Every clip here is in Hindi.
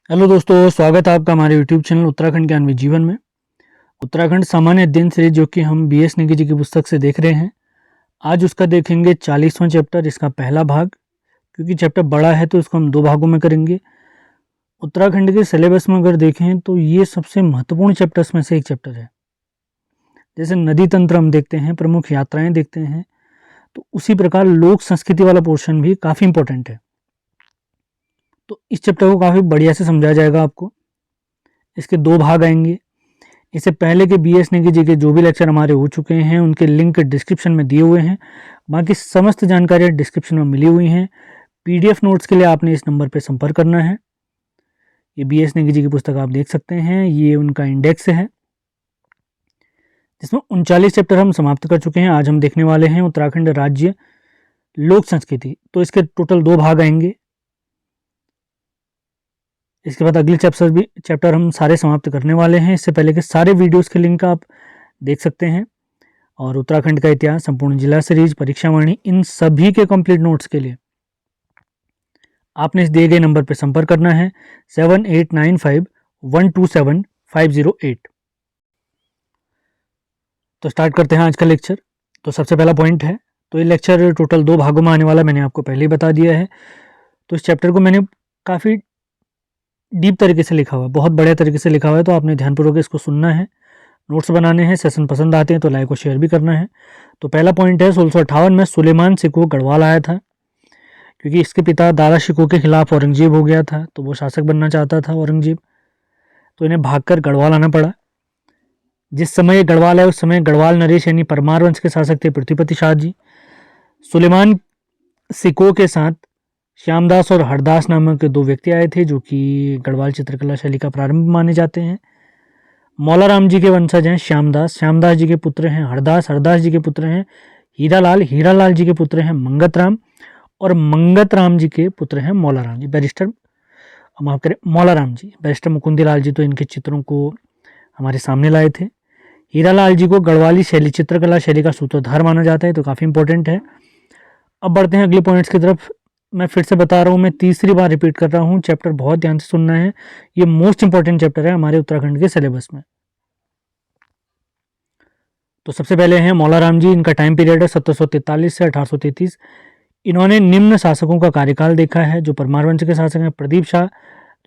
हेलो दोस्तों, स्वागत है आपका हमारे यूट्यूब चैनल उत्तराखंड ज्ञान में जीवन में। उत्तराखंड सामान्य अध्ययन से जो कि हम BS नेगी जी की पुस्तक से देख रहे हैं, आज उसका देखेंगे 40वां चैप्टर, इसका पहला भाग। क्योंकि चैप्टर बड़ा है तो इसको हम दो भागों में करेंगे। उत्तराखंड के सिलेबस में अगर देखें तो ये सबसे महत्वपूर्ण चैप्टर्स में से एक चैप्टर है। जैसे नदी तंत्र हम देखते हैं, प्रमुख यात्राएं देखते हैं, तो उसी प्रकार लोक संस्कृति वाला पोर्शन भी काफ़ी इंपॉर्टेंट है। तो इस चैप्टर को काफ़ी बढ़िया से समझाया जाएगा आपको। इसके दो भाग आएंगे। इससे पहले के BS नेगी जी के जो भी लेक्चर हमारे हो चुके हैं उनके लिंक डिस्क्रिप्शन में दिए हुए हैं। बाकी समस्त जानकारियाँ डिस्क्रिप्शन में मिली हुई हैं। PDF नोट्स के लिए आपने इस नंबर पर संपर्क करना है। ये BS नेगी जी की पुस्तक आप देख सकते हैं, ये उनका इंडेक्स है जिसमें 39 चैप्टर हम समाप्त कर चुके हैं। आज हम देखने वाले हैं उत्तराखंड राज्य लोक संस्कृति। तो इसके टोटल दो भाग आएंगे। इसके बाद अगले चैप्टर हम सारे समाप्त करने वाले हैं। इससे पहले के सारे वीडियोस के लिंक आप देख सकते हैं। और उत्तराखंड का इतिहास, संपूर्ण जिला सीरीज, परीक्षावाणी, इन सभी के कंप्लीट नोट्स के लिए आपने इस दिए गए नंबर पर संपर्क करना है 7895127508। तो स्टार्ट करते हैं आज का लेक्चर। तो सबसे पहला पॉइंट है, तो ये लेक्चर टोटल दो भागों में आने वाला मैंने आपको पहले ही बता दिया है। तो इस चैप्टर को मैंने काफ़ी डीप तरीके से लिखा हुआ है, बहुत बड़े तरीके से लिखा हुआ है, तो आपने ध्यानपूर्वक इसको सुनना है, नोट्स बनाने हैं। सेशन पसंद आते हैं तो लाइक और शेयर भी करना है। तो पहला पॉइंट है, 1658 में सुलेमान सिको गढ़वाल आया था। क्योंकि इसके पिता दारा शिकोह के खिलाफ औरंगजेब हो गया था, तो वो शासक बनना चाहता था औरंगजेब, तो इन्हें भागकर गढ़वाल आना पड़ा। जिस समय ये गढ़वाल है उस समय गढ़वाल नरेश यानी परमार वंश के शासक थे पृथ्वीपति शाह जी। सुलेमान सिकोह के साथ श्यामदास और हरदास नामक दो व्यक्ति आए थे, जो कि गढ़वाल चित्रकला शैली का प्रारंभ माने जाते हैं। मौलाराम जी के वंशज हैं श्यामदास, श्यामदास जी के पुत्र हैं हरदास, हरदास जी के पुत्र हैं हीरालाल, हीरालाल जी के पुत्र हैं मंगतराम, और मंगतराम जी के पुत्र हैं मौलाराम जी। बैरिस्टर माफ करें, मौलाराम जी, बैरिस्टर मुकुंदीलाल जी तो इनके चित्रों को हमारे सामने लाए थे। हीरालाल जी को गढ़वाली शैली, चित्रकला शैली का सूत्रधार माना जाता है, तो काफ़ी इंपॉर्टेंट है। अब बढ़ते हैं अगले पॉइंट्स की तरफ। मैं फिर से बता रहा हूँ, मैं तीसरी बार रिपीट कर रहा हूँ, चैप्टर बहुत ध्यान से सुनना है। ये मोस्ट इंपॉर्टेंट चैप्टर है हमारे उत्तराखंड के सिलेबस में। तो सबसे पहले हैं मौलाराम जी। इनका टाइम पीरियड है 1743 से 1833। इन्होंने निम्न शासकों का कार्यकाल देखा है, जो परमार वंश के शासक हैं: प्रदीप शाह,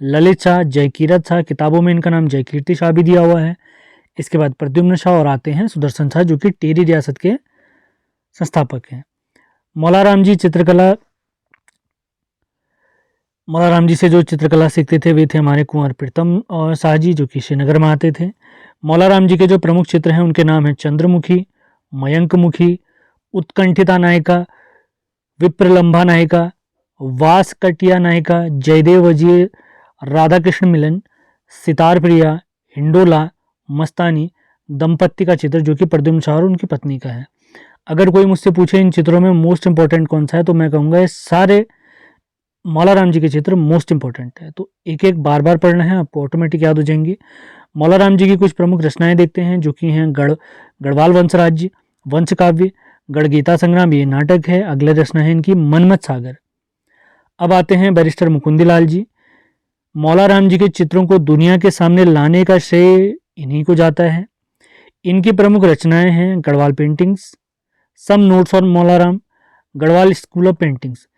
ललित शाह, जयकीरत शाह। किताबों में इनका नाम जयकीर्ति शाह भी दिया हुआ है। इसके बाद प्रद्युम्न शाह और आते हैं सुदर्शन शाह, जो कि टिहरी रियासत के संस्थापक हैं। मौलाराम जी से जो चित्रकला सीखते थे वे थे हमारे कुंवर प्रीतम और शाह जी, जो कि श्रीनगर में आते थे। मौलाराम जी के जो प्रमुख चित्र हैं उनके नाम हैं चंद्रमुखी, मयंकमुखी, उत्कंठिता नायिका, विप्रलंबा नायिका, वासकटिया नायिका, जयदेव वजीर, राधा कृष्ण मिलन, सितार प्रिया, हिंडोला, मस्तानी दंपत्ति का चित्र, जो कि प्रद्युम्न शाह और उनकी पत्नी का है। अगर कोई मुझसे पूछे इन चित्रों में मोस्ट इंपॉर्टेंट कौन सा है, तो मैं कहूँगा ये सारे मौलाराम जी के चित्र मोस्ट इंपॉर्टेंट है। तो एक एक बार बार पढ़ना है, आपको ऑटोमेटिक याद हो जाएंगे। मौलाराम जी की कुछ प्रमुख रचनाएं देखते हैं, जो कि हैं गढ़वाल वंश राज्य, वंश काव्य, गढ़गीता संग्राम, ये नाटक है। अगले रचना है इनकी मनमत सागर। अब आते हैं बैरिस्टर मुकुंदीलाल जी। मौलाराम जी के चित्रों को दुनिया के सामने लाने का श्रेय इन्हीं को जाता है। इनकी प्रमुख रचनाएं हैं Garhwal paintings, some notes on Molaram, Garhwal school of paintings.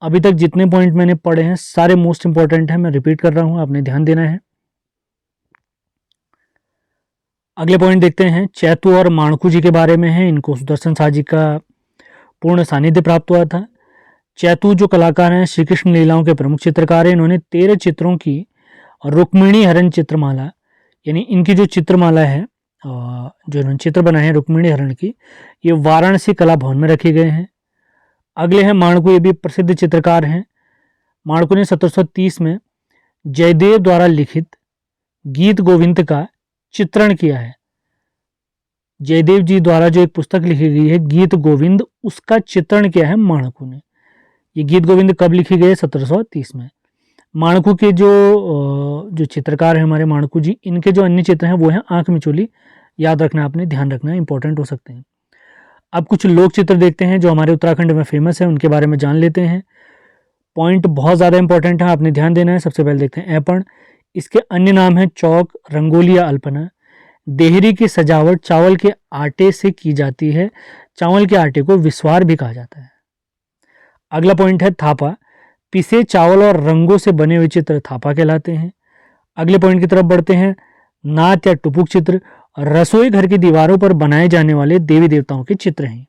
अभी तक जितने पॉइंट मैंने पढ़े हैं सारे मोस्ट इंपॉर्टेंट हैं, मैं रिपीट कर रहा हूं, आपने ध्यान देना है। अगले पॉइंट देखते हैं, चैतू और माणकू जी के बारे में है। इनको सुदर्शन शाह जी का पूर्ण सानिध्य प्राप्त हुआ था। चैतू जो कलाकार हैं श्री कृष्ण लीलाओं के प्रमुख चित्रकार हैं। इन्होंने 13 चित्रों की रुक्मिणी हरण चित्रमाला, यानी इनकी जो चित्रमाला है, जो इन्होंने चित्र बनाए हैं रुक्मिणी हरण की, ये वाराणसी कला भवन में रखे गए हैं। अगले हैं माणकू, ये भी प्रसिद्ध चित्रकार हैं। माणकू ने 1730 में जयदेव द्वारा लिखित गीत गोविंद का चित्रण किया है। जयदेव जी द्वारा जो एक पुस्तक लिखी गई है गीत गोविंद, उसका चित्रण किया है माणकू ने। ये गीत गोविंद कब लिखी गई है? 1730 में। माणकू के जो चित्रकार है हमारे माणकू जी, इनके जो अन्य चित्र हैं वो हैं आंख मिचोली। याद रखना, आपने ध्यान रखना है, इंपॉर्टेंट हो सकते हैं। अब कुछ लोक चित्र देखते हैं जो हमारे उत्तराखंड में फेमस है, उनके बारे में जान लेते हैं। पॉइंट बहुत ज़्यादा इंपॉर्टेंट है, आपने ध्यान देना है। सबसे पहले देखते हैं ऐपण। इसके अन्य नाम हैं चौक, रंगोली या अल्पना। देहरी की सजावट चावल के आटे से की जाती है। चावल के आटे को विस्वार भी कहा जाता है। अगला पॉइंट है थापा। पिसे चावल और रंगों से बने हुए चित्र थापा कहलाते हैं। अगले पॉइंट की तरफ बढ़ते हैं। नाथ या टुपुक चित्र रसोई घर की दीवारों पर बनाए जाने वाले देवी देवताओं के चित्र हैं।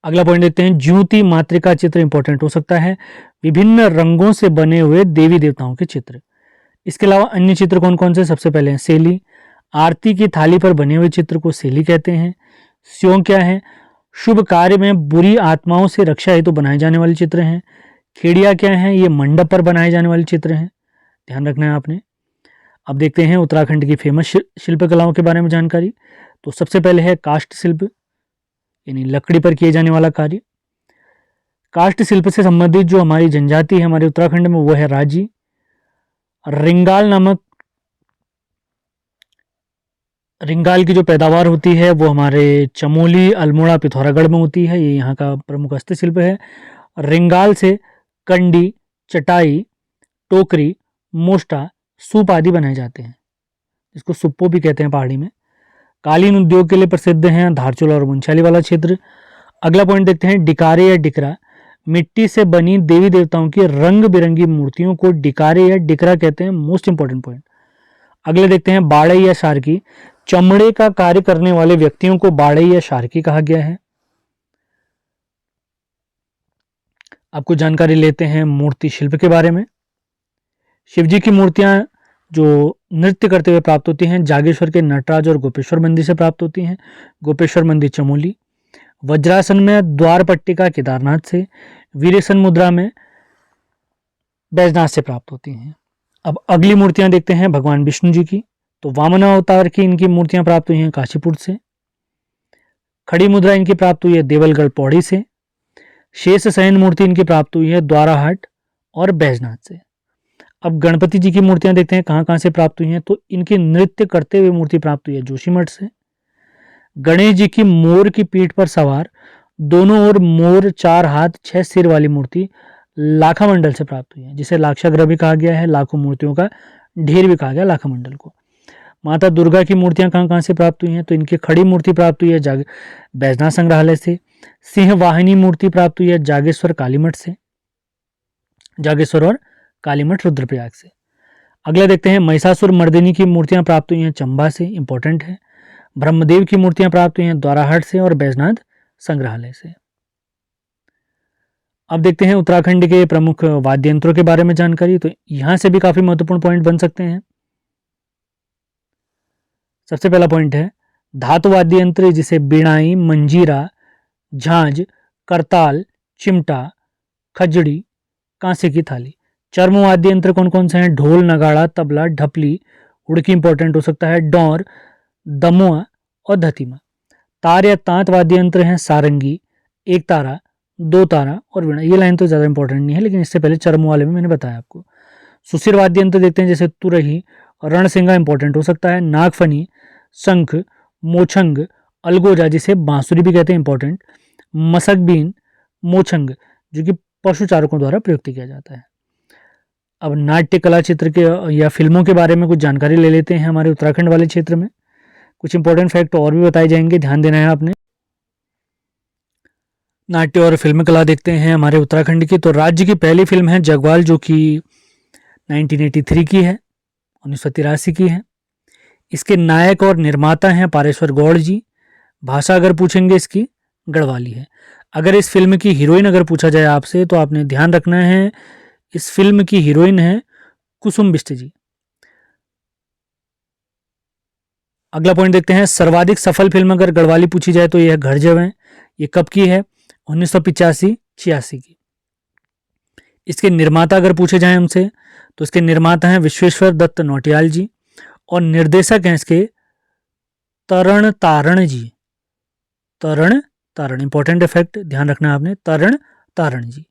अगला पॉइंट देखते हैं। ज्योति मातृका चित्र इंपॉर्टेंट हो सकता है। विभिन्न रंगों से बने हुए देवी देवताओं के चित्र। इसके अलावा अन्य चित्र कौन कौन से? सबसे पहले हैं सेली। आरती की थाली पर बने हुए चित्र को सेली कहते हैं। स्यों क्या है? शुभ कार्य में बुरी आत्माओं से रक्षा हेतु बनाए जाने वाले चित्र हैं। खेड़िया क्या है? ये मंडप पर बनाए जाने वाले चित्र हैं, ध्यान रखना है आपने। अब देखते हैं उत्तराखंड की फेमस शिल्पकलाओं के बारे में जानकारी। तो सबसे पहले है काष्ठ शिल्प, यानी लकड़ी पर किए जाने वाला कार्य। काष्ठ शिल्प से संबंधित जो हमारी जनजाति है हमारे उत्तराखंड में वो है राजी। रिंगाल की जो पैदावार होती है वो हमारे चमोली, अल्मोड़ा, पिथौरागढ़ में होती है। ये यहाँ का प्रमुख हस्तशिल्प है। रिंगाल से कंडी, चटाई, टोकरी, मोष्टा, सूप आदि बनाए जाते हैं, इसको सुप्पो भी कहते हैं पहाड़ी में। कालीन उद्योग के लिए प्रसिद्ध हैं धारचूला और मुंशाली वाला क्षेत्र। अगला पॉइंट देखते हैं डिकारे या डिकरा। मिट्टी से बनी देवी देवताओं की रंग बिरंगी मूर्तियों को डिकारे या डिकरा कहते हैं, मोस्ट इंपॉर्टेंट पॉइंट। अगले देखते हैं बाड़ई या शार्की। चमड़े का कार्य करने वाले व्यक्तियों को बाड़ई या शार्की कहा गया है। आपको जानकारी लेते हैं मूर्ति शिल्प के बारे में। शिवजी की मूर्तियां जो नृत्य करते हुए प्राप्त होती हैं जागेश्वर के नटराज और गोपेश्वर मंदिर से प्राप्त होती हैं। गोपेश्वर मंदिर चमोली। वज्रासन में द्वार पट्टिका केदारनाथ से। वीरेसन मुद्रा में बैजनाथ से प्राप्त होती हैं। अब अगली मूर्तियां देखते हैं भगवान विष्णु जी की। तो वामन अवतार की इनकी मूर्तियां प्राप्त हुई हैं काशीपुर से। खड़ी मुद्रा इनकी प्राप्त हुई है देवलगढ़ पौड़ी से। शेष शयन मूर्ति इनकी प्राप्त हुई है द्वाराहाट और बैजनाथ से। अब गणपति जी की मूर्तियां देखते हैं कहाँ कहाँ से प्राप्त हुई हैं। तो इनकी नृत्य करते हुए मूर्ति प्राप्त हुई है जोशीमठ से। गणेश जी की मोर की पीठ पर सवार, दोनों ओर मोर, 4 हाथ 6 सिर वाली मूर्ति लाखा मंडल से प्राप्त हुई है, जिसे लाक्षागृह भी कहा गया है। लाखों मूर्तियों का ढेर भी कहा गया लाखा मंडल को। माता दुर्गा की मूर्तियां कहाँ कहाँ से प्राप्त हुई हैं? तो इनकी खड़ी मूर्ति प्राप्त हुई है बैजनाथ संग्रहालय से। सिंह वाहिनी मूर्ति प्राप्त हुई है जागेश्वर कालीमठ से, जागेश्वर और कालीमठ रुद्रप्रयाग से। अगला देखते हैं महिषासुर मर्दिनी की मूर्तियां प्राप्त हुई हैं चंबा से, इंपॉर्टेंट है। ब्रह्मदेव की मूर्तियां प्राप्त हुई हैं द्वाराहाट से और बैजनाथ संग्रहालय से। अब देखते हैं उत्तराखंड के प्रमुख वाद्य यंत्रों के बारे में जानकारी। तो यहां से भी काफी महत्वपूर्ण पॉइंट बन सकते हैं। सबसे पहला पॉइंट है धातु वाद्य यंत्र, जिसे बिणाई, मंजीरा, झांझ, करताल, चिमटा, खजड़ी, कांसे की थाली। चर्म वाद्य यंत्र कौन कौन से हैं? ढोल, नगाड़ा, तबला, ढपली, उड़की इंपॉर्टेंट हो सकता है, डौर, दमुआ और धतीमा। तार या तांत वाद्य यंत्र हैं सारंगी, एक तारा, दो तारा और वीणा। ये लाइन तो ज़्यादा इंपॉर्टेंट नहीं है, लेकिन इससे पहले चर्म वाले में मैंने बताया आपको। सुशिर वाद्य यंत्र देखते हैं, जैसे तुरही, रणसिंगा इंपॉर्टेंट हो सकता है, नागफनी, शंख, मोछंग, अलगोजा जिसे बांसुरी भी कहते हैं इंपॉर्टेंट, मसकबीन, मोछंग जो कि पशु चारकों द्वारा प्रयुक्त किया जाता है। अब नाट्य कला चित्र के या फिल्मों के बारे में कुछ जानकारी ले लेते हैं। हमारे उत्तराखंड वाले क्षेत्र में कुछ इंपॉर्टेंट फैक्ट और भी बताए जाएंगे, ध्यान देना है आपने। नाट्य और फिल्म कला देखते हैं हमारे उत्तराखंड की। तो राज्य की पहली फिल्म है जगवाल, जो कि 1983 की है, 1983 की है। इसके नायक और निर्माता हैं पारेश्वर गौड़ जी। भाषा अगर पूछेंगे इसकी गढ़वाली है। अगर इस फिल्म की हीरोइन अगर पूछा जाए आपसे, तो आपने ध्यान रखना है इस फिल्म की हीरोइन है कुसुम बिष्ट जी। अगला पॉइंट देखते हैं सर्वाधिक सफल फिल्म अगर गढ़वाली पूछी जाए तो यह घर जब है। ये कब की है? 1985-86 की। इसके निर्माता अगर पूछे जाएं हमसे, तो इसके निर्माता हैं विश्वेश्वर दत्त नौटियाल जी और निर्देशक हैं इसके तरण तारण जी। तरण तारण इंपॉर्टेंट इफेक्ट ध्यान रखना आपने, तरण तारण जी।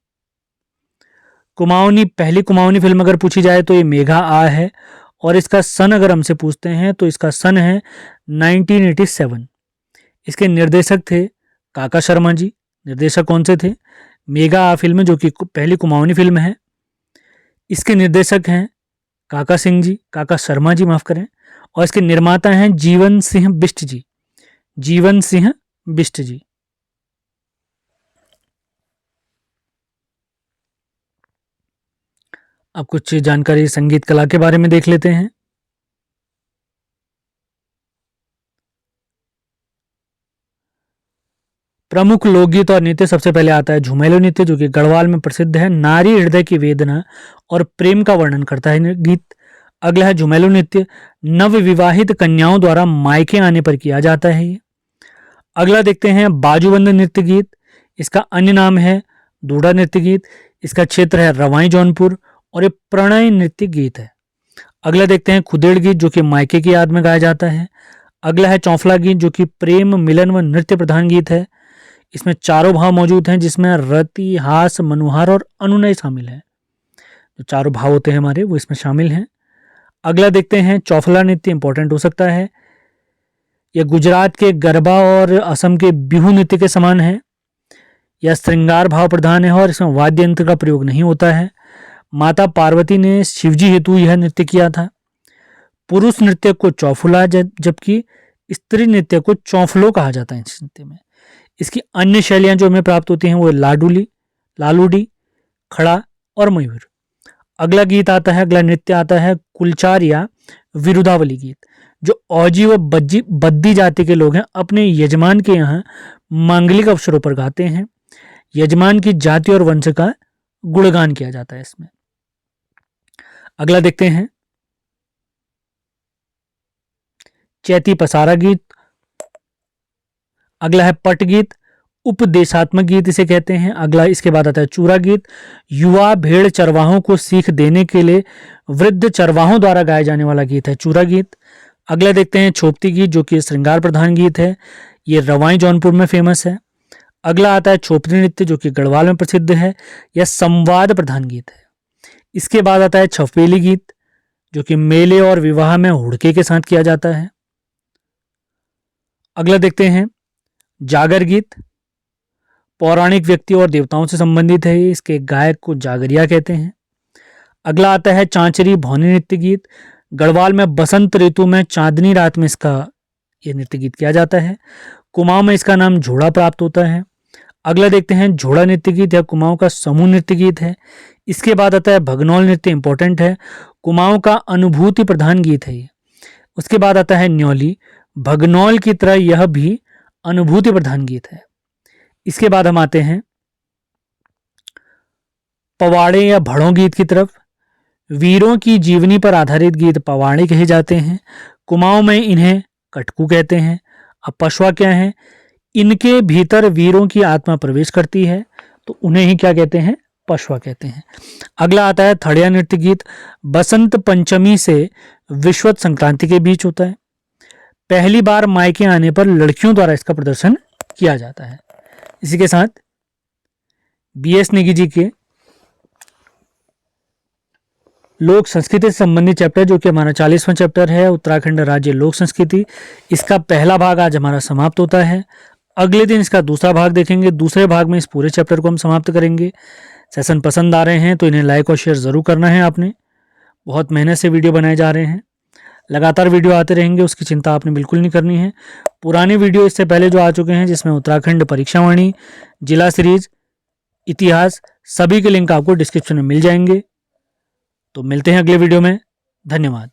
कुमाऊनी, पहली कुमाऊनी फिल्म अगर पूछी जाए तो ये मेघा आ है और इसका सन अगर हमसे पूछते हैं तो इसका सन है 1987। इसके निर्देशक थे काका शर्मा जी। निर्देशक कौन से थे? मेघा आ फिल्म, जो कि पहली कुमाऊनी फिल्म है। इसके निर्देशक हैं काका सिंह जी, काका शर्मा जी माफ करें, और इसके निर्माता हैं जीवन सिंह बिष्ट जी, जीवन सिंह बिष्ट जी। अब कुछ जानकारी संगीत कला के बारे में देख लेते हैं। प्रमुख लोकगीत और नृत्य सबसे पहले आता है झुमेलो नृत्य, जो कि गढ़वाल में प्रसिद्ध है। नारी हृदय की वेदना और प्रेम का वर्णन करता है गीत। अगला है झुमेलो नृत्य, नव विवाहित कन्याओं द्वारा मायके आने पर किया जाता है ये। अगला देखते हैं बाजूबंद नृत्य गीत, इसका अन्य नाम है दूड़ा नृत्य गीत। इसका क्षेत्र है रवाई जौनपुर और ये प्रणय नृत्य गीत है। अगला देखते हैं खुदेड़ गीत, जो कि मायके की याद में गाया जाता है। अगला है चौफला गीत, जो कि प्रेम मिलन व नृत्य प्रधान गीत है। इसमें चारों भाव मौजूद हैं, जिसमें रति, हास, मनुहार और अनुनय शामिल है। जो चारों भाव होते हैं हमारे, वो इसमें शामिल हैं। अगला देखते हैं चौफला नृत्य, इंपॉर्टेंट हो सकता है। यह गुजरात के गरबा और असम के बिहू नृत्य के समान है। यह श्रृंगार भाव प्रधान है और इसमें वाद्य यंत्र का प्रयोग नहीं होता है। माता पार्वती ने शिवजी हेतु यह नृत्य किया था। पुरुष नृत्य को चौफुला जबकि स्त्री नृत्य को चौफलो कहा जाता है इस नृत्य में। इसकी अन्य शैलियां जो हमें प्राप्त होती हैं वो लाडूली, लालूडी, खड़ा और मयूर। अगला गीत आता है, अगला नृत्य आता है कुलचार या विरुदावली गीत, जो औजी व बद्दी जाति के लोग हैं अपने यजमान के यहाँ मांगलिक अवसरों पर गाते हैं। यजमान की जाति और वंश का गुणगान किया जाता है इसमें। अगला देखते हैं चैती पसारा गीत। अगला है पट गीत, उपदेशात्मक गीत इसे कहते हैं। अगला इसके बाद आता है चूरा गीत, युवा भेड़ चरवाहों को सीख देने के लिए वृद्ध चरवाहों द्वारा गाया जाने वाला गीत है चूरा गीत। अगला देखते हैं छोपती गीत, जो कि श्रृंगार प्रधान गीत है। ये रवाई जौनपुर में फेमस है। अगला आता है छोपती नृत्य, जो कि गढ़वाल में प्रसिद्ध है। यह संवाद प्रधान गीत है। इसके बाद आता है छफेली गीत, जो कि मेले और विवाह में हुड़के के साथ किया जाता है। अगला देखते हैं जागर गीत, पौराणिक व्यक्ति और देवताओं से संबंधित है। इसके गायक को जागरिया कहते हैं। अगला आता है चांचरी भौनी नृत्य गीत, गढ़वाल में बसंत ऋतु में चांदनी रात में इसका यह नृत्य गीत किया जाता है। कुमाऊं में इसका नाम झोड़ा प्राप्त होता है। अगला देखते हैं झोड़ा नृत्य गीत, या कुमाऊं का समूह नृत्य गीत है। इसके बाद आता है भगनौल नृत्य, इंपॉर्टेंट है, कुमाऊं का अनुभूति प्रधान गीत है ये। उसके बाद आता है न्योली, भगनौल की तरह यह भी अनुभूति प्रधान गीत है। इसके बाद हम आते हैं पवाड़े या भड़ों गीत की तरफ। वीरों की जीवनी पर आधारित गीत पवाड़े कहे जाते हैं। कुमाऊं में इन्हें कटकू कहते हैं। अब पशवा क्या है? इनके भीतर वीरों की आत्मा प्रवेश करती है, तो उन्हें ही क्या कहते हैं? पशवा कहते हैं। अगला आता है थड़िया नृत्य गीत, बसंत पंचमी से विश्वत संक्रांति के बीच होता है। पहली बार मायके आने पर लड़कियों द्वारा इसका प्रदर्शन किया जाता है। इसी के साथ बीएस नेगी जी के लोक संस्कृति से संबंधित चैप्टर, जो कि हमारा 40वां चैप्टर है, उत्तराखंड राज्य लोक संस्कृति, इसका पहला भाग आज हमारा समाप्त होता है। अगले दिन इसका दूसरा भाग देखेंगे। दूसरे भाग में इस पूरे चैप्टर को हम समाप्त करेंगे। सेशन पसंद आ रहे हैं तो इन्हें लाइक और शेयर ज़रूर करना है आपने। बहुत मेहनत से वीडियो बनाए जा रहे हैं, लगातार वीडियो आते रहेंगे, उसकी चिंता आपने बिल्कुल नहीं करनी है। पुराने वीडियो इससे पहले जो आ चुके हैं, जिसमें उत्तराखंड परीक्षावाणी, जिला सीरीज, इतिहास, सभी के लिंक आपको डिस्क्रिप्शन में मिल जाएंगे। तो मिलते हैं अगले वीडियो में। धन्यवाद।